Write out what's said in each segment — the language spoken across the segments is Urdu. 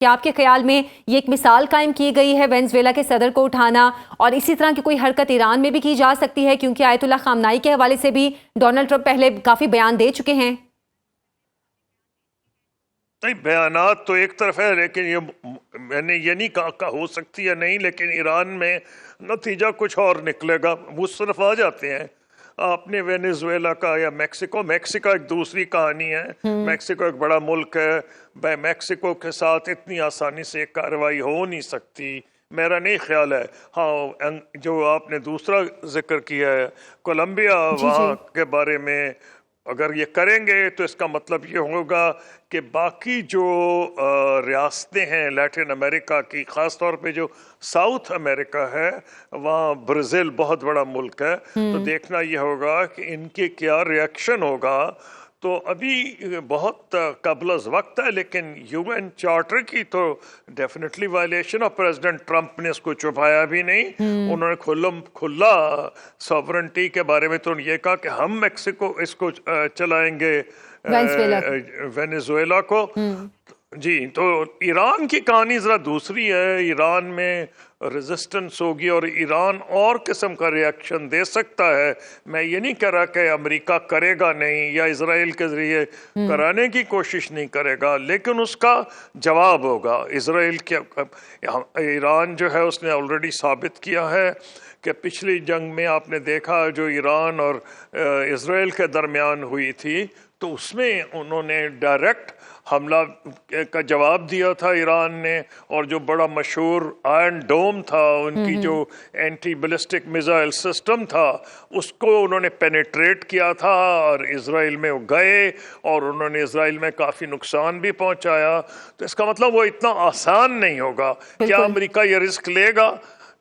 کیا آپ کے خیال میں یہ ایک مثال قائم کی گئی ہے وینزویلا کے صدر کو اٹھانا، اور اسی طرح کی کوئی حرکت ایران میں بھی کی جا سکتی ہے؟ کیونکہ آیت اللہ خامنائی کے حوالے سے بھی ڈونلڈ ٹرمپ پہلے کافی بیان دے چکے ہیں۔ نہیں، بیانات تو ایک طرف ہے، لیکن میں نے یہ نہیں کہا ہو سکتی ہے نہیں، لیکن ایران میں نتیجہ کچھ اور نکلے گا۔ وہ صرف آ جاتے ہیں آپ نے وینیزویلا کا یا میکسیکو ایک دوسری کہانی ہے۔ میکسیکو ایک بڑا ملک ہے، میکسیکو کے ساتھ اتنی آسانی سے ایک کارروائی ہو نہیں سکتی، میرا نہیں خیال ہے۔ ہاں، جو آپ نے دوسرا ذکر کیا ہے کولمبیا، وہاں کے بارے میں اگر یہ کریں گے تو اس کا مطلب یہ ہوگا کہ باقی جو ریاستیں ہیں لیٹن امریکہ کی، خاص طور پہ جو ساؤتھ امریکہ ہے، وہاں برازیل بہت بڑا ملک ہے، تو دیکھنا یہ ہوگا کہ ان کے کیا ریاکشن ہوگا۔ تو ابھی بہت قبل از وقت ہے، لیکن یو این چارٹر کی تو ڈیفینیٹلی وائلیشن، اور پریزیڈنٹ ٹرمپ نے اس کو چھپایا بھی نہیں۔ انہوں نے کھلا سوورنٹی کے بارے میں تو یہ کہا کہ ہم میکسیکو اس کو چلائیں گے، وینیزویلا کو۔ جی، تو ایران کی کہانی ذرا دوسری ہے۔ ایران میں ریزسٹنس ہوگی اور ایران اور قسم کا ریاکشن دے سکتا ہے۔ میں یہ نہیں کہہ رہا کہ امریکہ کرے گا نہیں یا اسرائیل کے ذریعے کرانے کی کوشش نہیں کرے گا، لیکن اس کا جواب ہوگا۔ اسرائیل کے ایران جو ہے اس نے آلریڈی ثابت کیا ہے کہ پچھلی جنگ میں آپ نے دیکھا جو ایران اور اسرائیل کے درمیان ہوئی تھی، تو اس میں انہوں نے ڈائریکٹ حملہ کا جواب دیا تھا ایران نے، اور جو بڑا مشہور آئرن ڈوم تھا ان کی جو اینٹی بیلسٹک میزائل سسٹم تھا، اس کو انہوں نے پینیٹریٹ کیا تھا، اور اسرائیل میں وہ گئے اور انہوں نے اسرائیل میں کافی نقصان بھی پہنچایا۔ تو اس کا مطلب وہ اتنا آسان نہیں ہوگا۔ کیا امریکہ یہ رسک لے گا؟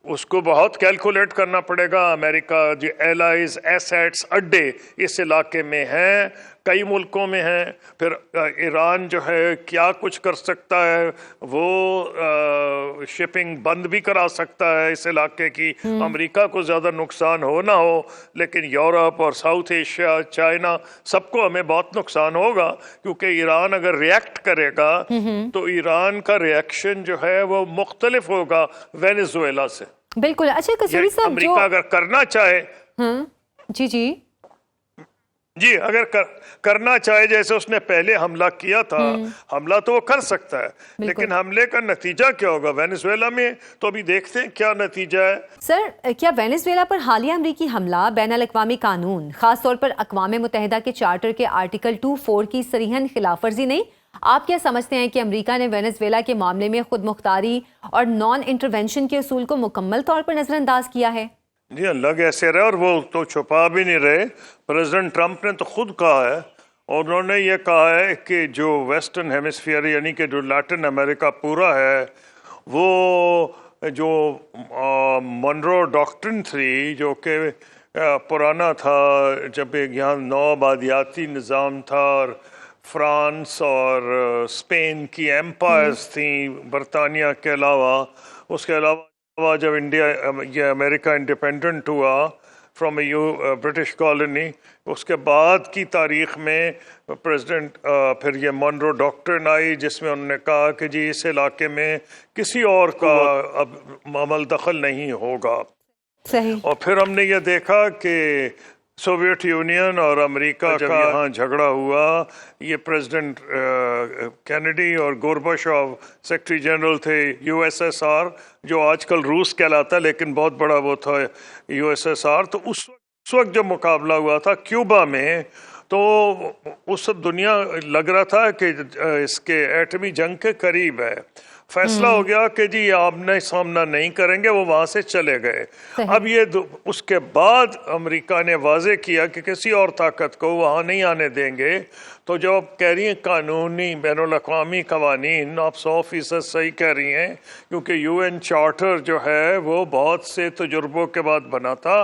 اس کو بہت کیلکولیٹ کرنا پڑے گا۔ امریکہ جو ایلائز ایسیٹس اڈے اس علاقے میں ہیں، کئی ملکوں میں ہیں، پھر ایران جو ہے کیا کچھ کر سکتا ہے، وہ شپنگ بند بھی کرا سکتا ہے اس علاقے کی۔ امریکہ کو زیادہ نقصان ہو نہ ہو، لیکن یورپ اور ساؤتھ ایشیا، چائنا، سب کو ہمیں بہت نقصان ہوگا، کیونکہ ایران اگر ریئیکٹ کرے گا تو ایران کا ریئیکشن جو ہے وہ مختلف ہوگا وینیزویلا سے۔ بالکل۔ اچھا قصوری صاحب، امریکہ اگر کرنا چاہے جی اگر کرنا چاہے، جیسے اس نے پہلے حملہ کیا تھا، حملہ تو وہ کر سکتا ہے، لیکن حملے کا نتیجہ کیا ہوگا وینیزویلا میں، تو ابھی دیکھتے ہیں کیا نتیجہ ہے۔ سر، کیا وینیزویلا پر حالیہ امریکی حملہ بین الاقوامی قانون، خاص طور پر اقوام متحدہ کے چارٹر کے آرٹیکل 24 کی صریحاً خلاف ورزی نہیں؟ آپ کیا سمجھتے ہیں کہ امریکہ نے وینیزویلا کے معاملے میں خود مختاری اور نان انٹرونشن کے اصول کو مکمل طور پر نظر انداز کیا ہے؟ جی، اللہ کیسے رہے، اور وہ تو چھپا بھی نہیں رہے۔ پریزیڈنٹ ٹرمپ نے تو خود کہا ہے، اور انہوں نے یہ کہا ہے کہ جو ویسٹرن ہیمسفیئر یعنی کہ جو لیٹن امریکہ پورا ہے، وہ جو مونرو ڈاکٹرن تھی، جو کہ پرانا تھا، جب یہاں نو آبادیاتی نظام تھا، اور فرانس اور اسپین کی ایمپائرز تھیں برطانیہ کے علاوہ، اس کے علاوہ جب یہ امریکہ انڈیپینڈنٹ ہوا فرام اے برٹش کالونی، اس کے بعد کی تاریخ میں پریزیڈنٹ پھر یہ مونرو ڈاکٹرن آئی، جس میں انہوں نے کہا کہ جی اس علاقے میں کسی اور کا اب عمل دخل نہیں ہوگا۔ صحیح۔ اور پھر ہم نے یہ دیکھا کہ سوویت یونین اور امریکہ جب یہاں جھگڑا ہوا، یہ پریزیڈنٹ کینیڈی اور گورباچوف سیکرٹری جنرل تھے یو ایس ایس آر، جو آج کل روس کہلاتا، لیکن بہت بڑا وہ تھا یو ایس ایس آر۔ تو اس وقت جب مقابلہ ہوا تھا کیوبا میں، تو اس دنیا لگ رہا تھا کہ اس کے ایٹمی جنگ کے قریب ہے۔ فیصلہ ہو گیا کہ جی آمنے سامنا نہیں کریں گے، وہ وہاں سے چلے گئے۔ اب یہ اس کے بعد امریکہ نے واضح کیا کہ کسی اور طاقت کو وہاں نہیں آنے دیں گے۔ تو جو آپ کہہ رہی ہیں قانونی بین الاقوامی قوانین، آپ 100% صحیح کہہ رہی ہیں، کیونکہ یو این چارٹر جو ہے وہ بہت سے تجربوں کے بعد بنا تھا۔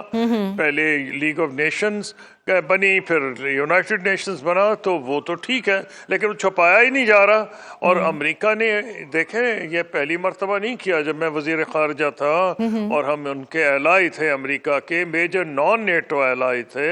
پہلے لیگ آف نیشنز بنی، پھر یونائٹڈ نیشنز بنا، تو وہ تو ٹھیک ہے، لیکن وہ چھپایا ہی نہیں جا رہا۔ اور امریکہ نے دیکھیں یہ پہلی مرتبہ نہیں کیا، جب میں وزیر خارجہ تھا اور ہم ان کے ایلائی تھے، امریکہ کے میجر نان نیٹو ایلائی تھے،